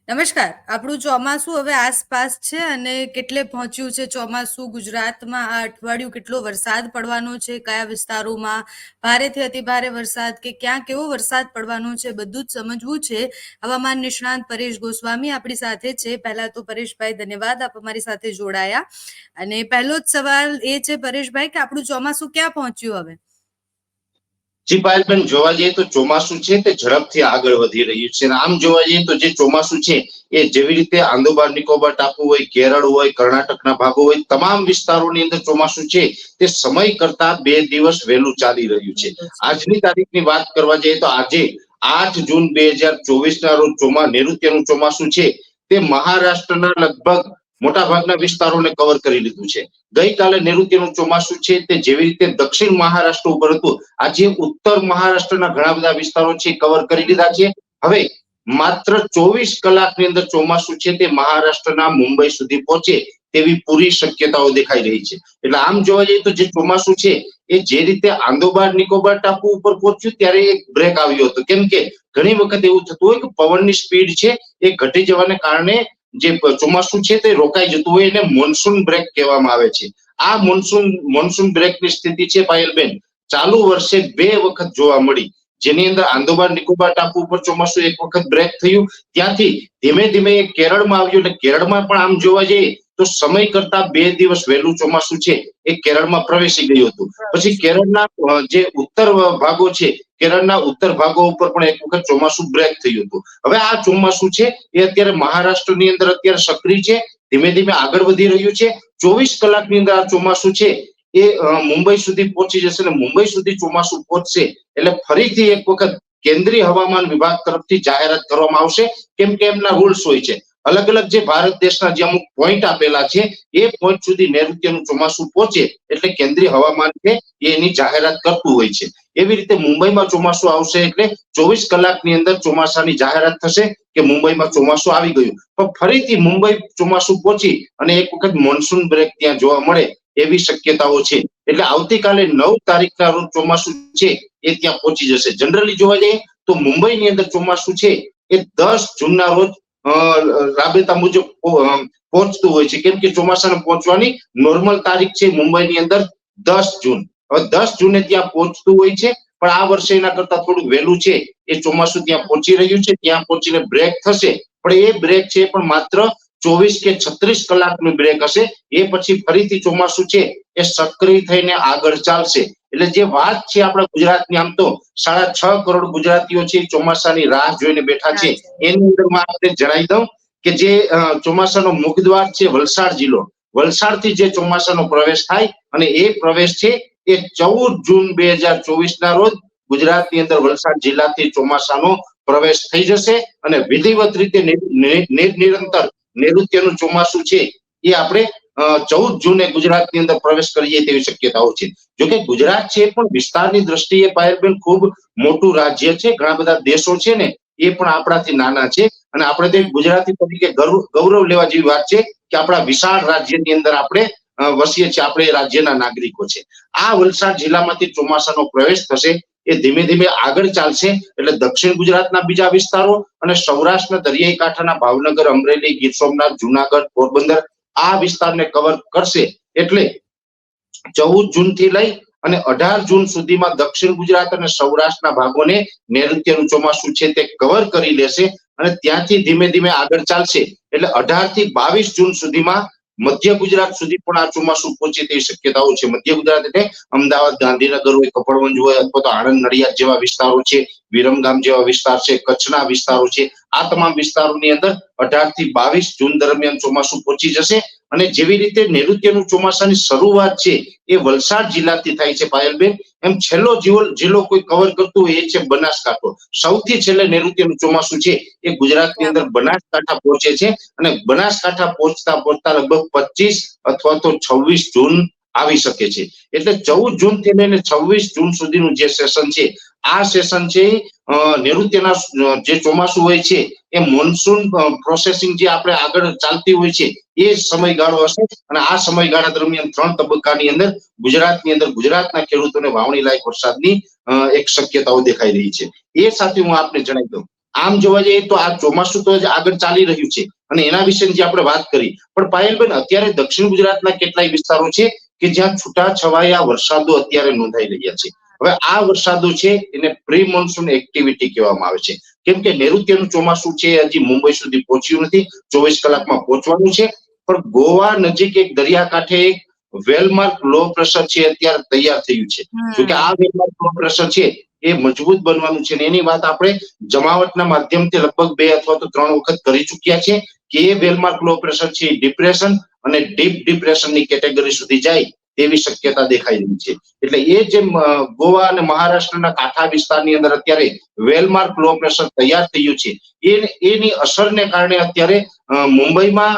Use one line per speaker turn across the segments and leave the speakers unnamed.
નમસ્કાર. આપણું ચોમાસું હવે આસપાસ છે અને કેટલે પહોંચ્યું છે ચોમાસું ગુજરાતમાં. આ અઠવાડિયું કેટલો વરસાદ પડવાનો છે, કયા વિસ્તારોમાં ભારેથી અતિભારે વરસાદ કે ક્યાં કેવો વરસાદ પડવાનો છે, બધું જ સમજવું છે. હવામાન નિષ્ણાંત પરેશ ગોસ્વામી આપણી સાથે છે. પહેલા તો પરેશભાઈ ધન્યવાદ, આપ અમારી સાથે જોડાયા. અને પહેલો જ સવાલ એ છે પરેશભાઈ કે આપણું ચોમાસું ક્યાં પહોંચ્યું હવે?
જી પાયલબેન, જોવા જઈએ તો ચોમાસું છે તે ઝડપથી આગળ વધી રહ્યું છે. આમ જોવા જઈએ તો જે ચોમાસું છે એ જેવી રીતે આંદોબાર નિકોબાર ટાપુ હોય, કેરળ હોય, કર્ણાટકના ભાગો હોય, તમામ વિસ્તારોની અંદર ચોમાસું છે તે સમય કરતા 2 દિવસ વહેલું ચાલી રહ્યું છે. આજની તારીખની વાત કરવા જઈએ તો આજે 8 જૂન 2024 ના રોજ નૈઋત્યનું ચોમાસું છે તે મહારાષ્ટ્રના લગભગ મોટાભાગના વિસ્તારોને કવર કરી લીધું છે. ગઈકાલે નૈઋત્યનું ચોમાસું છે તે જેવી રીતે દક્ષિણ મહારાષ્ટ્ર ઉપર હતું, આજે ઉત્તર મહારાષ્ટ્રના ઘણા બધા વિસ્તારો છે કવર કરી લીધા છે. હવે માત્ર 24 કલાકની અંદર ચોમાસું છે તે મહારાષ્ટ્રના મુંબઈ સુધી પહોંચે તેવી પૂરી શક્યતાઓ દેખાઈ રહી છે. એટલે આમ જોવા જઈએ તો જે ચોમાસું છે એ જે રીતે આંદોબાર નિકોબાર ટાપુ ઉપર પહોંચ્યું ત્યારે એક બ્રેક આવ્યો હતો. કેમ કે ઘણી વખત એવું થતું હોય કે પવનની સ્પીડ છે એ ઘટી જવાને કારણે જે ચોમાસું છે તે રોકાઈ જતું હોય, એને મોન્સૂન બ્રેક કહેવામાં આવે છે. આ મોન્સૂન બ્રેકની સ્થિતિ છે પાયલબેન ચાલુ વર્ષે 2 વખત જોવા મળી, જેની અંદર આંદોબાર નિકોબાર ટાપુ ઉપર ચોમાસું એક વખત બ્રેક થયું, ત્યાંથી ધીમે ધીમે કેરળમાં આવ્યું. એટલે કેરળમાં પણ આમ જોવા જઈએ તો સમય કરતા 2 દિવસ વહેલું ચોમાસું છે એ કેરળમાં પ્રવેશી ગયું હતું. પછી કેરળના જે ઉત્તર ભાગો છે, કેરળના ઉત્તર ભાગો ઉપર પણ એક વખત ચોમાસું બ્રેક થયું હતું. હવે આ ચોમાસું છે એ અત્યારે મહારાષ્ટ્રની અંદર અત્યારે સક્રિય છે, ધીમે ધીમે આગળ વધી રહ્યું છે. 24 કલાકની અંદર આ ચોમાસું છે એ મુંબઈ સુધી પહોંચી જશે અને મુંબઈ સુધી ચોમાસું પહોંચશે એટલે ફરીથી એક વખત કેન્દ્રીય હવામાન વિભાગ તરફથી જાહેરાત કરવામાં આવશે. કેમ કે એમના રૂલ્સ હોય છે, અલગ અલગ જે ભારત દેશના જે અમુક પોઈન્ટ આપેલા છે એ પોઈન્ટ સુધી નૈઋત્યનું ચોમાસું પહોંચે એટલે કેન્દ્રીય હવામાન છે એની જાહેરાત કરતું હોય છે. એવી રીતે મુંબઈમાં ચોમાસું આવશે એટલે 24 કલાકની અંદર ચોમાસાની જાહેરાત થશે કે મુંબઈમાં ચોમાસું આવી ગયું. પણ ફરીથી મુંબઈ ચોમાસું પહોંચી અને એક વખત મોન્સૂન બ્રેક ત્યાં જોવા મળે એવી શક્યતાઓ છે. એટલે આવતીકાલે 9 તારીખના રોજ ચોમાસું છે એ ત્યાં પહોંચી જશે. જનરલી જોવા જઈએ તો મુંબઈની અંદર ચોમાસું છે એ 10 જૂનના રોજ રાબેતા મુજબ પહોંચતું હોય છે. કેમ કે ચોમાસાને પહોંચવાની નોર્મલ તારીખ છે મુંબઈની અંદર 10 જૂન. હવે 10 જૂને ત્યાં પહોંચતું હોય છે, પણ આ વર્ષે એના કરતા થોડું વહેલું છે એ ચોમાસું ત્યાં પહોંચી રહ્યું છે. ત્યાં પહોંચીને બ્રેક થશે, પણ એ બ્રેક છે પણ માત્ર 24 કે 36 કલાકનું બ્રેક હશે. એ પછી ફરીથી ચોમાસું છે એ સક્રિય થઈને આગળ ચાલશે. એટલે જે વાત છે આપણા ગુજરાતની, આમ તો 6.5 કરોડ ગુજરાતીઓ છે ચોમાસાની રાહ જોઈને બેઠા છે. એની અંદર આપણે જણાવી દઉં કે જે ચોમાસાનો મુખદ્વાર છે વલસાડ જિલ્લો, વલસાડથી જે ચોમાસાનો પ્રવેશ થાય અને એ પ્રવેશ છે એ 14 જૂન 2024 ના રોજ ગુજરાતની અંદર વલસાડ જિલ્લાથી ચોમાસાનો પ્રવેશ થઈ જશે અને વિધિવત રીતે નિરંતર નૈઋત્યનું ચોમાસું છે એ આપણે 14 જૂને ગુજરાતની અંદર પ્રવેશ કરીએ તેવી શક્યતાઓ છે. જોકે ગુજરાત છે પણ વિસ્તારની દ્રષ્ટિએ પાયલબેન ખૂબ મોટું રાજ્ય છે, ઘણા બધા દેશો છે ને એ પણ આપણાથી નાના છે અને આપણે તો ગુજરાતી તરીકે ગૌરવ લેવા જેવી વાત છે કે આપણા વિશાળ રાજ્યની અંદર આપણે વસીએ છીએ, આપણે રાજ્યના નાગરિકો છે. આ વલસાડ જિલ્લામાંથી ચોમાસાનો પ્રવેશ થશે, એ ધીમે ધીમે આગળ ચાલશે એટલે દક્ષિણ ગુજરાતના બીજા વિસ્તારો અને સૌરાષ્ટ્રના દરિયાઈ કાંઠાના ભાવનગર, અમરેલી, ગીર સોમનાથ, જુનાગઢ, પોરબંદર આ વિસ્તારને કવર કરશે. એટલે 14 જૂન થી લઈ અને 18 જૂન સુધીમાં દક્ષિણ ગુજરાત અને સૌરાષ્ટ્રના ભાગોને નૈઋત્યનું ચોમાસું છે તે કવર કરી લેશે અને ત્યાંથી ધીમે ધીમે આગળ ચાલશે. એટલે 18 થી 22 જૂન સુધીમાં મધ્ય ગુજરાત સુધી પણ આ ચોમાસું પહોંચે તેવી શક્યતાઓ છે. મધ્ય ગુજરાત એટલે અમદાવાદ, ગાંધીનગર હોય, કપડવંજ હોય અથવા તો આણંદ, નડિયાદ જેવા વિસ્તારો છે, વિરમગામ જેવા વિસ્તાર છે, કચ્છના વિસ્તારો છે, આ તમામ વિસ્તારોની અંદર 18 થી 22 જૂન દરમિયાન ચોમાસું પહોંચી જશે. અને જેવી રીતે નૈઋત્યનું ચોમાસાની શરૂઆત છે એ વલસાડ જિલ્લાથી થાય છે પાયલબેન, એમ છેલ્લો જિલ્લો કોઈ કવર કરતું હોય એ છે બનાસકાંઠો. સૌથી છેલ્લે નૈઋત્યનું ચોમાસું છે એ ગુજરાતની અંદર બનાસકાંઠા પહોંચે છે અને બનાસકાંઠા પહોંચતા લગભગ 25 અથવા તો 26 જૂન આવી શકે છે. એટલે 14 જૂન થી લઈને 26 જૂન સુધીનું જે સેશન છે, આ સેશન છે નૈઋત્યના જે ચોમાસું હોય છે એ મોન્સૂન પ્રોસેસિંગ જે આપણે આગળ ચાલતી હોય છે એ સમયગાળો હશે અને આ સમયગાળા દરમિયાન 3 તબક્કાની અંદર ગુજરાતના ખેડૂતોને વાવણી લાયક વરસાદની એક શક્યતાઓ દેખાઈ રહી છે. એ સાથે હું આપને જણાવી દઉં આમ જોવા જઈએ તો આ ચોમાસું તો આગળ ચાલી રહ્યું છે અને એના વિશે જે આપણે વાત કરી, પણ પાયલબેન અત્યારે દક્ષિણ ગુજરાતના કેટલાય વિસ્તારો છે કે જ્યાં છૂટા છવાયા વરસાદો અત્યારે નોંધાઈ રહ્યા છે. હવે આ વરસાદો છે એને પ્રી મોન્સૂન એક્ટિવિટી કહેવામાં આવે છે, કેમ કે નૈઋત્યનું ચોમાસું છે હજી મુંબઈ સુધી પહોંચ્યું નથી, 24 કલાકમાં પહોંચવાનું છે. પણ ગોવા નજીક એક દરિયાકાંઠે એક વેલમાર્ક લો પ્રેશર છે અત્યારે તૈયાર થયું છે. જો કે આ વેલમાર્ક લો પ્રેશર છે એ મજબૂત બનવાનું છે, એની વાત આપણે જમાવટના માધ્યમથી લગભગ 2 અથવા તો 3 વખત કરી ચૂક્યા છે કે એ વેલમાર્ક લો પ્રેશર છે ડિપ્રેશન અને ડીપ ડિપ્રેશનની કેટેગરી સુધી જાય તેવી શક્યતા દેખાઈ રહી છે. એટલે એ જે ગોવા અને મહારાષ્ટ્રના કાંઠા વિસ્તારની અંદર અત્યારે વેલમાર્ક લો પ્રેશર તૈયાર થયું છે, એની અસરને કારણે અત્યારે મુંબઈમાં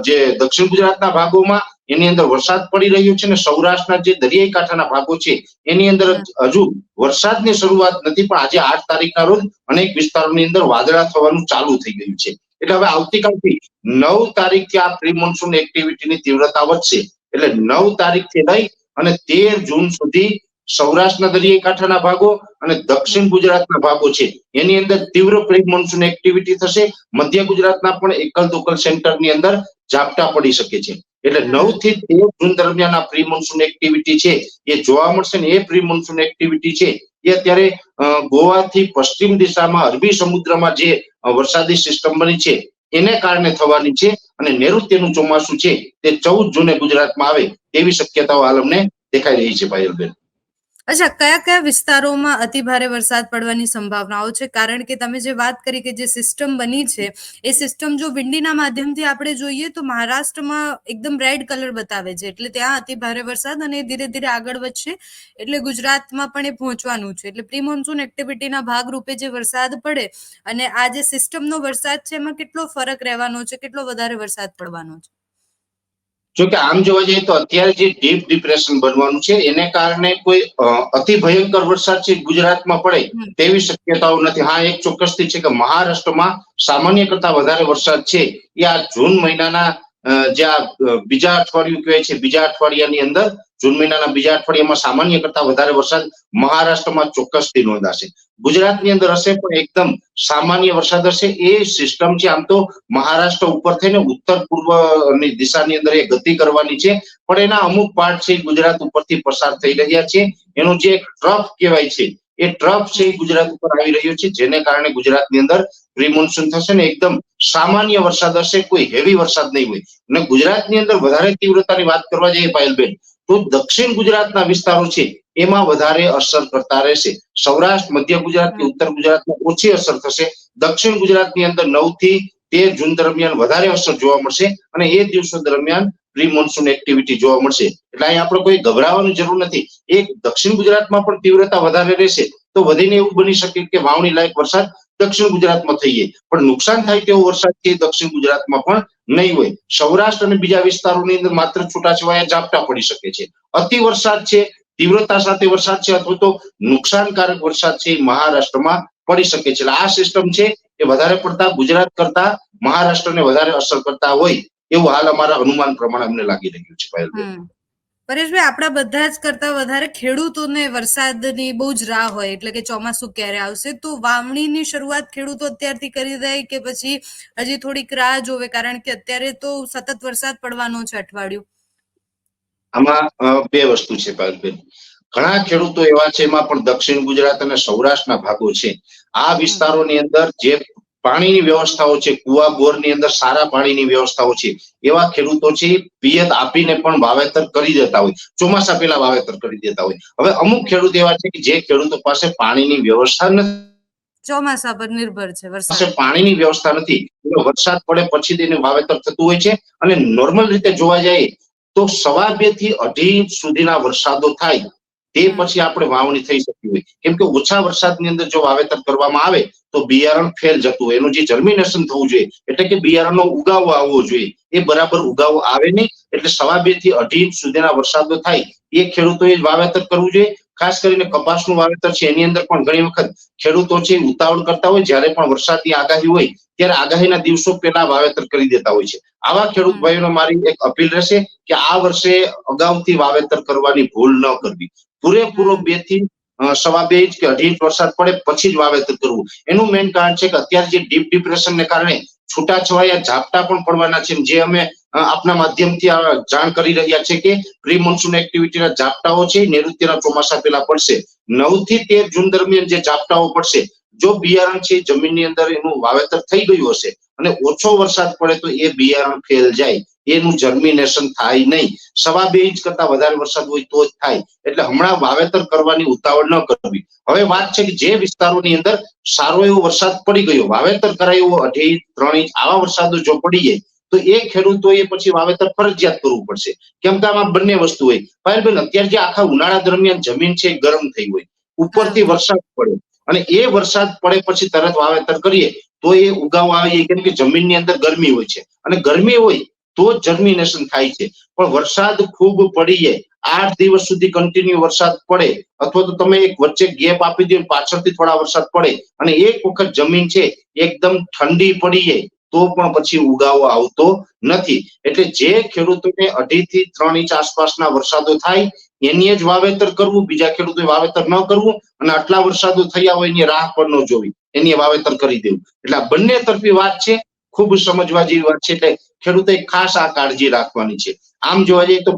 જે દક્ષિણ ગુજરાતના ભાગોમાં એની અંદર વરસાદ પડી રહ્યો છે અને સૌરાષ્ટ્રના જે દરિયાઈ કાંઠાના ભાગો છે એની અંદર હજુ વરસાદની શરૂઆત નથી, પણ આજે 8 તારીખના રોજ અનેક વિસ્તારોની અંદર વાદળા થવાનું ચાલુ થઈ ગયું છે. એટલે હવે આવતીકાલથી 9 તારીખથી આ પ્રી મોન્સૂન એક્ટિવિટીની તીવ્રતા વધશે. એટલે 9 તારીખથી લઈ અને 13 જૂન સુધી સૌરાષ્ટ્રના દરિયાઈ કાંઠાના ભાગો અને દક્ષિણ ગુજરાતના ભાગો છે એની અંદર તીવ્ર પ્રી મોન્સૂન એક્ટિવિટી થશે. મધ્ય ગુજરાતના પણ એકલ દોકલ સેન્ટરની અંદર ઝાપટા પડી શકે છે. એટલે 9 થી 13 જૂન દરમિયાન આ પ્રી મોન્સૂન એક્ટિવિટી છે એ જોવા મળશે ને એ પ્રી મોન્સૂન એક્ટિવિટી છે એ અત્યારે ગોવાથી પશ્ચિમ દિશામાં અરબી સમુદ્રમાં જે વરસાદી સિસ્ટમ બની છે એને કારણે થવાની છે અને નૈઋત્યનું ચોમાસું છે તે 14 જૂને ગુજરાતમાં આવે તેવી શક્યતાઓ હાલ અમને દેખાઈ રહી છે પાયલબેન.
અચ્છા, કયા કયા વિસ્તારોમાં અતિ ભારે વરસાદ પડવાની સંભાવનાઓ છે? કારણ કે તમે જે વાત કરી કે જે સિસ્ટમ બની છે એ સિસ્ટમ જો વિંડીના માધ્યમથી આપણે જોઈએ તો મહારાષ્ટ્રમાં એકદમ રેડ કલર બતાવે છે, એટલે ત્યાં અતિ ભારે વરસાદ અને ધીરે ધીરે આગળ વધશે એટલે ગુજરાતમાં પણ એ પહોંચવાનું છે. એટલે પ્રી મોન્સૂન એક્ટિવિટીના ભાગરૂપે જે વરસાદ પડે અને આ જે સિસ્ટમનો વરસાદ છે એમાં કેટલો ફરક રહેવાનો છે, કેટલો વધારે વરસાદ પડવાનો છે?
જો કે આમ જોવા જઈએ તો અત્યારે જે ડીપ ડિપ્રેશન બનવાનું છે એને કારણે કોઈ અતિ ભયંકર વરસાદ છે ગુજરાતમાં પડે તેવી શક્યતાઓ નથી. હા, એક ચોક્કસથી છે કે મહારાષ્ટ્રમાં સામાન્ય કરતા વધારે વરસાદ છે એ આ જૂન મહિનાના જે આ બીજા અઠવાડિયું કહેવાય છે, બીજા અઠવાડિયાની અંદર જૂન મહિનાના બીજા અઠવાડિયામાં સામાન્ય કરતા વધારે વરસાદ મહારાષ્ટ્રમાં ચોક્કસથી નોંધાશે. ગુજરાતની અંદર હશે પણ એકદમ સામાન્ય વરસાદ હશે. એ સિસ્ટમ છે આમ તો મહારાષ્ટ્ર ઉપર થઈને ઉત્તર પૂર્વની દિશાની અંદર એ ગતિ કરવાની છે, પણ એના અમુક પાર્ટ છે ગુજરાત ઉપરથી પસાર થઈ રહ્યા છે. એનું જે ટ્રફ કહેવાય છે એ ટ્રફ છે એ ગુજરાત ઉપર આવી રહ્યો છે, જેને કારણે ગુજરાતની અંદર પ્રી મોન્સૂન થશે ને એકદમ સામાન્ય વરસાદ હશે, કોઈ હેવી વરસાદ નહીં હોય. અને ગુજરાતની અંદર વધારે તીવ્રતાની વાત કરવા જઈએ પાયલબેન તો દક્ષિણ ગુજરાતના વિસ્તારો છે એમાં વધારે અસર કરતા રહેશે. સૌરાષ્ટ્ર, મધ્ય ગુજરાત કે ઉત્તર ગુજરાતમાં ઓછી અસર થશે. દક્ષિણ ગુજરાતની અંદર 9 થી 13 જૂન દરમિયાન વધારે અસર જોવા મળશે અને એ દિવસો દરમિયાન પ્રી મોન્સૂન એક્ટિવિટી જોવા મળશે. એટલે અહીં આપણે કોઈ ગભરાવાની જરૂર નથી. એક દક્ષિણ ગુજરાતમાં પણ તીવ્રતા વધારે રહેશે તો વધીને એવું બની શકે કે વાવણી લાયક વરસાદ દક્ષિણ ગુજરાતમાં થઈ જાય, પણ નુકસાન થાય તેવો વરસાદ છે દક્ષિણ ગુજરાતમાં પણ નહીં હોય. સૌરાષ્ટ્ર અને બીજા વિસ્તારોની અંદર માત્ર છૂટાછવાયા ઝાપટા પડી શકે છે. અતિ વરસાદ છે, તીવ્રતા સાથે વરસાદ છે અથવા તો નુકસાનકારક વરસાદ છે એ મહારાષ્ટ્રમાં પડી શકે છે. એટલે આ સિસ્ટમ છે એ વધારે પડતા ગુજરાત કરતા મહારાષ્ટ્રને વધારે અસર કરતા હોય એવું હાલ અમારા અનુમાન પ્રમાણે અમને લાગી રહ્યું છે પાયલબેન.
પરેશભાઈ, આપણા બધા જ કરતા વધારે ખેડૂતોને વરસાદની બહુ જ રાહ હોય, એટલે કે ચોમાસું ક્યારે આવશે, તો વાવણીની શરૂઆત ખેડૂતો અત્યારથી કરી દે કે પછી હજી થોડીક રાહ જોવે? કારણ કે અત્યારે તો સતત વરસાદ પડવાનો છે અઠવાડિયું.
આમાં બે વસ્તુ છે પાયલબેન. ઘણા ખેડૂતો એવા છે, એમાં પણ દક્ષિણ ગુજરાત અને સૌરાષ્ટ્રના ભાગો છે, આ વિસ્તારોની અંદર જે પાણીની વ્યવસ્થાઓ છે, કુવા બોરની અંદર સારા પાણીની વ્યવસ્થાઓ છે, એવા ખેડૂતો છે પિયત આપીને પણ વાવેતર કરી દેતા હોય, ચોમાસા પહેલા વાવેતર કરી દેતા હોય. હવે અમુક ખેડૂત એવા છે કે જે ખેડૂતો પાસે પાણીની વ્યવસ્થા નથી,
ચોમાસા પર નિર્ભર છે,
પાસે પાણીની વ્યવસ્થા નથી, વરસાદ પડે પછી તેનું વાવેતર થતું હોય છે. અને નોર્મલ રીતે જોવા જાય તો 2.5 થી 2.5 સુધીના વરસાદો થાય તે પછી આપણે વાવણી થઈ શકતી હોય, કેમ કે ઓછા વરસાદની અંદર જો વાવેતર કરવામાં આવે તો બિયારણ ફેલ જતું હોય. એનું જે જર્મિનેશન થવું જોઈએ એટલે કે બિયારણનો ઉગાવો આવવો જોઈએ એ બરાબર ઉગાવો આવે નહીં. એટલે 2.5 થી 2.5 સુધીના વરસાદો થાય એ ખેડૂતોએ વાવેતર કરવું જોઈએ. ખાસ કરીને કપાસનું વાવેતર છે એની અંદર પણ ઘણી વખત ખેડૂતો છે ઉતાવળ કરતા હોય, જ્યારે પણ વરસાદની આગાહી હોય ત્યારે આગાહીના દિવસો પહેલા વાવેતર કરી દેતા હોય છે. આવા ખેડૂત ભાઈઓને મારી એક અપીલ રહેશે કે આ વર્ષે અગાઉથી વાવેતર કરવાની ભૂલ ન કરવી. પૂરેપૂરો 2 થી સવા 2 ઇંચ કે 2.5 ઇંચ વરસાદ પડે પછી જ વાવેતર કરવું. એનું મેઇન કારણ છે કે અત્યારે જે ડીપ ડિપ્રેશનને કારણે છૂટાછવાયા ઝાપટા પણ પડવાના છે, જે અમે આપના માધ્યમથી જાણ કરી રહ્યા છે કે પ્રી મોન્સૂન એક્ટિવિટીના ઝાપટાઓ છે નૈઋત્યના ચોમાસા પહેલા પડશે. 9 થી 13 જૂન દરમિયાન જે ઝાપટાઓ પડશે, જો બિયારણ છે જમીનની અંદર એનું વાવેતર થઈ ગયું હશે અને ઓછો વરસાદ પડે તો એ બિયારણ ફેલ જાય, એનું જર્મિનેશન થાય નહીં. સવા 2 ઇંચ કરતા વધારે વરસાદ હોય તો જ થાય. એટલે હમણાં વાવેતર કરવાની ઉતાવળ ન કરવી. હવે વાત છે કે જે વિસ્તારોની અંદર સારો એવો વરસાદ પડી ગયો, વાવેતર કરાયો 2.5 ઇંચ 3 ઇંચ આવા વરસાદો જો પડી જાય તો એ ખેડૂતોએ પછી વાવેતર ફરજિયાત કરવું પડશે. કેમ કે આમાં બંને વસ્તુ હોય. પાયલબેન, અત્યારે જે આખા ઉનાળા દરમિયાન જમીન છે ગરમ થઈ હોય, ઉપરથી વરસાદ પડે અને એ વરસાદ પડે પછી તરત વાવેતર કરીએ તો એ ઉગાવ આવે, કેમ કે જમીનની અંદર ગરમી હોય છે અને ગરમી હોય તો જ જર્મિનેશન થાય છે. પણ વરસાદ ખૂબ પડી જાય, 8 દિવસ સુધી કન્ટિન્યુ વરસાદ પડે અથવા તો તમે એક વચ્ચે ગેપ આપી દો, પાછળથી થોડા વરસાદ પડે અને એક વખત જમીન છે એકદમ ઠંડી પડી જાય તો પણ પછી ઉગાવો આવતો નથી. એટલે જે ખેડૂતોને 2.5 થી 3 ઇંચ આસપાસના વરસાદો થાય એની જ વાવેતર કરવું, બીજા ખેડૂતોએ વાવેતર ન કરવું અને આટલા વરસાદો થયા હોય એની રાહ પણ ન જોવી, એની વાવેતર કરી દેવું. એટલે આ બંને તરફી વાત છે, ખૂબ સમજવા જેવી વાત છે. એટલે ખેડૂતોએ ખાસ આ કાળજી રાખવાની છે. આમ જોવા જઈએ તો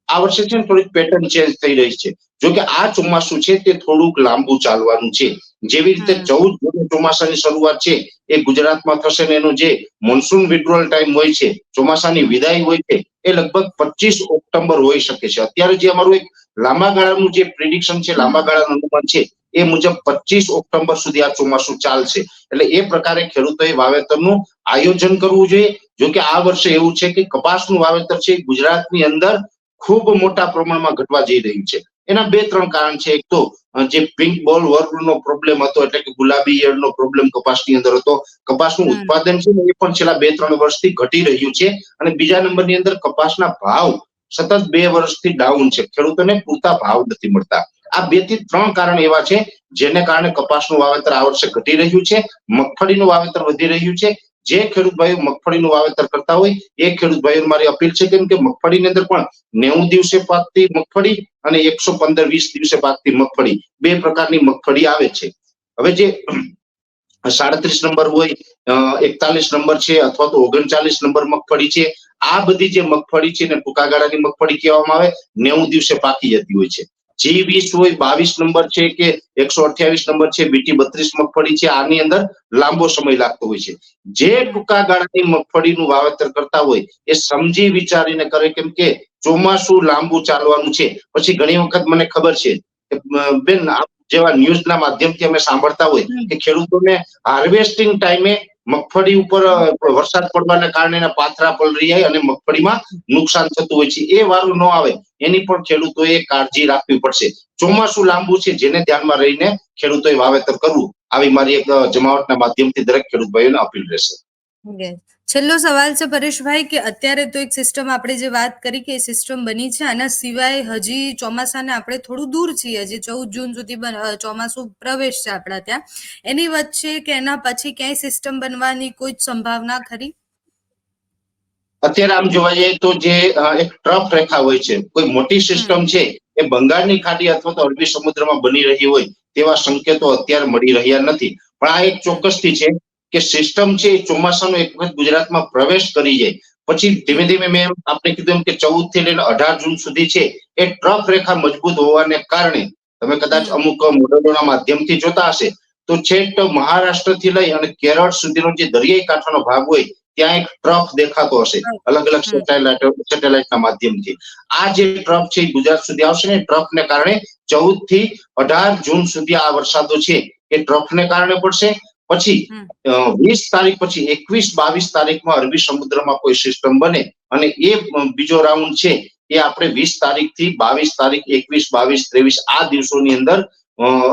આ વર્ષે છે ને થોડીક પેટર્ન ચેન્જ થઈ રહી છે. જો કે આ ચોમાસું છે તે થોડુંક લાંબુ ચાલવાનું છે. જેવી રીતે 14 જૂને ચોમાસાની શરૂઆત છે એ ગુજરાતમાં થશે ને એનો જે મોન્સૂન વિડ્રોલ ટાઈમ હોય છે, ચોમાસાની વિદાય હોય છે, એ લગભગ 25 ઓક્ટોબર હોઈ શકે છે. અત્યારે જે અમારું એક લાંબા ગાળાનું જે પ્રિડિક્શન છે, લાંબા ગાળાનું અનુમાન છે, એ મુજબ 25 ઓક્ટોબર સુધી આ ચોમાસું ચાલશે. એટલે એ પ્રકારે ખેડૂતોએ વાવેતરનું આયોજન કરવું જોઈએ. જો કે આ વર્ષે એવું છે કે કપાસનું વાવેતર છે ગુજરાતની અંદર ખૂબ મોટા પ્રમાણમાં ઘટવા જઈ રહ્યું છે. એના 2-3 કારણ છે. એક તો જે પિંક બોલ વર્મનો પ્રોબ્લેમ હતો, એટલે કે ગુલાબી ઈયળનો પ્રોબ્લેમ કપાસની અંદર હતો. કપાસનું ઉત્પાદન છે ને એ પણ છેલ્લા 2-3 વર્ષથી ઘટી રહ્યું છે. અને બીજા નંબરની અંદર કપાસના ભાવ સતત 2 વર્ષથી ડાઉન છે, ખેડૂતોને પૂરતા ભાવ નથી મળતા. આ 2 થી 3 કારણ એવા છે જેને કારણે કપાસનું વાવેતર આ વર્ષે ઘટી રહ્યું છે, મગફળીનું વાવેતર વધી રહ્યું છે. જે ખેડૂત ભાઈઓ મગફળીનું વાવેતર કરતા હોય એ ખેડૂત ભાઈઓને મારી અપીલ છે કેમ કે મગફળીની અંદર પણ 90 દિવસે પાકતી મગફળી અને 115-20 દિવસે પાકતી મગફળી, 2 પ્રકારની મગફળી આવે છે. હવે જે 37 નંબર હોય, 41 નંબર છે અથવા તો 39 નંબર મગફળી છે, આ બધી જે મગફળી છે ને ટૂંકા ગાળાની મગફળી કહેવામાં આવે, 90 દિવસે પાકી જતી હોય છે. G20 હોય, 22 નંબર છે કે 128 નંબર છે, BT 32 મગફળી છે, આની અંદર લાંબો સમય લાગતો હોય છે. જે ટૂંકા ગાળાની મગફળીનું વાવેતર કરતા હોય એ સમજી વિચારીને કરે, કેમ કે ચોમાસું લાંબુ ચાલવાનું છે. પછી ઘણી વખત મને ખબર છે બેન, જેવા ન્યૂઝના માધ્યમથી અમે સાંભળતા હોય કે ખેડૂતોને હાર્વેસ્ટિંગ ટાઈમે મગફળી ઉપર વરસાદ પડવાના કારણે એના પાથરા પલળી જાય અને મગફળીમાં નુકસાન થતું હોય છે. એ વારું ન આવે એની પણ ખેડૂતોએ કાળજી રાખવી પડશે. ચોમાસું લાંબુ છે જેને ધ્યાનમાં રહીને ખેડૂતોએ વાવેતર કરવું, આવી મારી એક જમાવટના માધ્યમથી દરેક ખેડૂત ભાઈઓને અપીલ રહેશે.
છેલ્લો સવાલ છે પરેશભાઈ કે અત્યારે તો એક સિસ્ટમ આપણે જે વાત કરી કે સિસ્ટમ બની છે, આના સિવાય હજી ચોમાસાને આપણે થોડું દૂર છીએ, હજી 14 જૂન સુધી ચોમાસું પ્રવેશ છે આપણા ત્યાં, એની વચ્ચે કે એના પછી ક્યાંય સિસ્ટમ બનવાની કોઈ સંભાવના ખરી?
અત્યારે આમ જોવા જઈએ તો જે એક ટ્રફ રેખા હોય છે, કોઈ મોટી સિસ્ટમ છે એ બંગાળની ખાડી અથવા તો અરબી સમુદ્રમાં બની રહી હોય તેવા સંકેતો અત્યારે મળી રહ્યા નથી. પણ આ એક ચોક્કસથી છે કે સિસ્ટમ છે એ ચોમાસાનો એક વખત ગુજરાતમાં પ્રવેશ કરી જાય પછી ધીમે ધીમે મેં આપણે કીધું કે 14 થી લઈને 18 જૂન સુધી છે એ ટ્રફ રેખા મજબૂત હોવાને કારણે તમે કદાચ અમુક મોડેલોના માધ્યમથી જોતા હશે તો છેક મહારાષ્ટ્ર થી લઈ અને કેરળ સુધીનો જે દરિયાઈ કાંઠાનો ભાગ હોય ત્યાં એક ટ્રફ દેખાતો હશે અલગ અલગ સેટેલાઇટના માધ્યમથી. આ જે ટ્રફ છે ગુજરાત સુધી આવશે ને, ટ્રફને કારણે 14 થી 18 જૂન સુધી આ વરસાદો છે એ ટ્રફને કારણે પડશે. પછી 20 તારીખ પછી 21-22 તારીખમાં અરબી સમુદ્રમાં કોઈ સિસ્ટમ બને અને એ બીજો રાઉન્ડ છે એ આપણે 20 તારીખથી 22 તારીખ 21-22-23 આ દિવસોની અંદર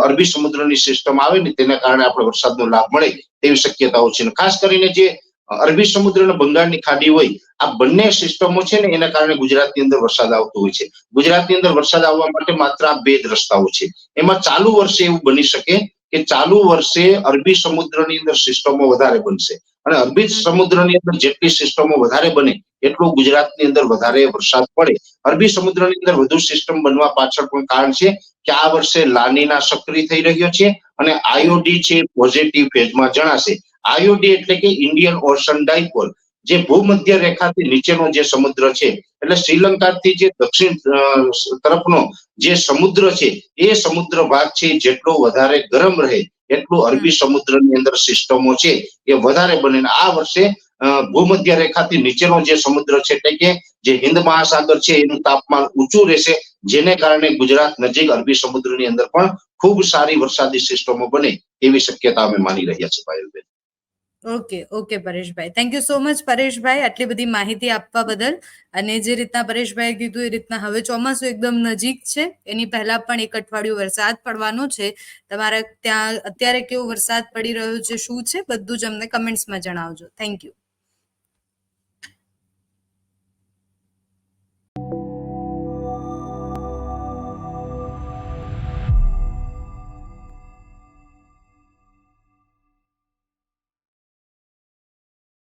અરબી સમુદ્રની સિસ્ટમ આવે ને તેના કારણે આપણે વરસાદનો લાભ મળે તેવી શક્યતાઓ છે. ખાસ કરીને જે અરબી સમુદ્ર અને બંગાળની ખાડી હોય આ બંને સિસ્ટમો છે ને એના કારણે ગુજરાતની અંદર વરસાદ આવતો હોય છે. ગુજરાતની અંદર વરસાદ આવવા માટે માત્ર આ 2 જ રસ્તાઓ છે. એમાં ચાલુ વર્ષે એવું બની શકે કે ચાલુ વર્ષે અરબી સમુદ્રની અંદર સિસ્ટમો વધારે બનશે અને અરબી સમુદ્રની અંદર જેટલી સિસ્ટમો વધારે બને એટલો ગુજરાતની અંદર વધારે વરસાદ પડે. અરબી સમુદ્રની અંદર વધુ સિસ્ટમ બનવા પાછળ પણ કારણ છે કે આ વર્ષે લાનીના સક્રિય થઈ રહ્યો છે અને આઈઓડી છે પોઝિટિવ ફેઝમાં જણાશે. આઈઓડી એટલે કે ઇન્ડિયન ઓશન ડાયપોલ, જે ભૂમધ્ય રેખાથી નીચેનો જે સમુદ્ર છે, એટલે શ્રીલંકાથી જે દક્ષિણ તરફનો જે સમુદ્ર છે એ સમુદ્ર ભાગ છે જેટલો વધારે ગરમ રહે એટલું અરબી સમુદ્રની અંદર સિસ્ટમો છે એ વધારે બને. આ વર્ષે ભૂમધ્ય રેખાથી નીચેનો જે સમુદ્ર છે એટલે કે જે હિન્દ મહાસાગર છે એનું તાપમાન ઊંચું રહેશે, જેને કારણે ગુજરાત નજીક અરબી સમુદ્રની અંદર પણ ખૂબ સારી વરસાદી સિસ્ટમો બને એવી શક્યતા અમે માની રહ્યા છીએ પાયલબેન.
ઓકે પરેશભાઈ, થેન્ક યુ સો મચ પરેશભાઈ, આટલી બધી માહિતી આપવા બદલ. અને જે રીતના પરેશભાઈ કીધું એ રીતના હવે ચોમાસું એકદમ નજીક છે, એની પહેલા પણ એક અઠવાડિયું વરસાદ પડવાનો છે. તમારા ત્યાં અત્યારે કેવો વરસાદ પડી રહ્યો છે, શું છે, બધું જ અમને કમેન્ટ્સમાં જણાવજો. Thank you.